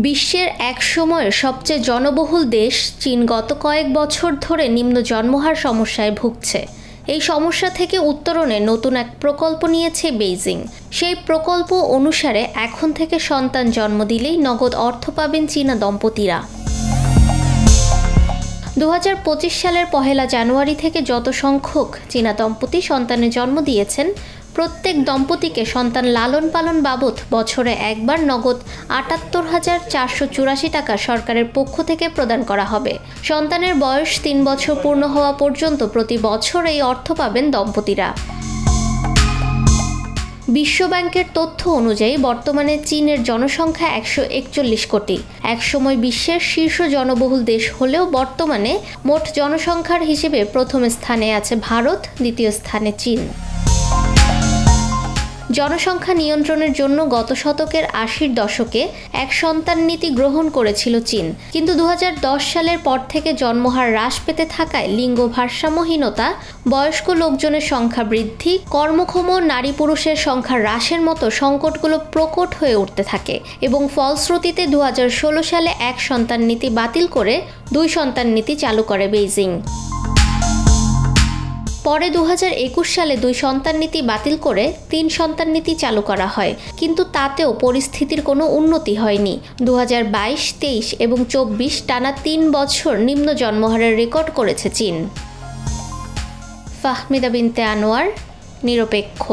বিশ্বের এক সময়ের সবচেয়ে জনবহুল দেশ চীন গত কয়েক বছর ধরে নিম্ন জন্মহার সমস্যায় ভুগছে। এই সমস্যা থেকে উত্তরণে নতুন এক প্রকল্প নিয়েছে বেইজিং। সেই প্রকল্প অনুসারে এখন থেকে সন্তান জন্ম দিলেই নগদ অর্থ পাবেন চীনা দম্পতিরা। 2025 সালের 1 জানুয়ারি থেকে যত সংখ্যক চীনা দম্পতি সন্তানের জন্ম দিয়েছেন, প্রত্যেক দম্পতিকে সন্তান লালন পালন বাবদ বছরে একবার নগদ 78,484 টাকা সরকারের পক্ষ থেকে প্রদান করা হবে। সন্তানের বয়স 3 বছর পূর্ণ হওয়া পর্যন্ত প্রতি বছর এই অর্থ পাবেন দম্পতিরা। বিশ্বব্যাংকের তথ্য অনুযায়ী বর্তমানে চীনের জনসংখ্যা 141 কোটি। একসময় বিশ্বের শীর্ষ জনবহুল দেশ হলেও বর্তমানে মোট জনসংখ্যার হিসেবে প্রথম স্থানে আছে ভারত, দ্বিতীয় স্থানে চীন। জনসংখ্যা নিয়ন্ত্রণের জন্য গত শতকের 80-র দশকে এক সন্তান নীতি গ্রহণ করেছিল চীন, কিন্তু 2010 সালের পর থেকে জন্মহার হ্রাস পেতে থাকায় লিঙ্গ ভারসাম্যহীনতা, বয়স্ক লোকজনের সংখ্যা বৃদ্ধি, কর্মক্ষম নারী পুরুষের সংখ্যা হ্রাসের মতো সংকটগুলো প্রকট হয়ে উঠতে থাকে এবং ফলশ্রুতিতে 2016 সালে এক সন্তান নীতি বাতিল করে 2 সন্তান নীতি চালু করে বেইজিং। পরে 2021 সালে 2 সন্তান নীতি বাতিল করে 3 সন্তান নীতি চালু করা হয়, কিন্তু তাতেও পরিস্থিতির কোনো উন্নতি হয়নি। 2022, 23 এবং 24 টানা 3 বছর নিম্ন জন্মহারের রেকর্ড করেছে চীন। ফাহমিদা বিনতে আনোয়ার, নিরপেক্ষ।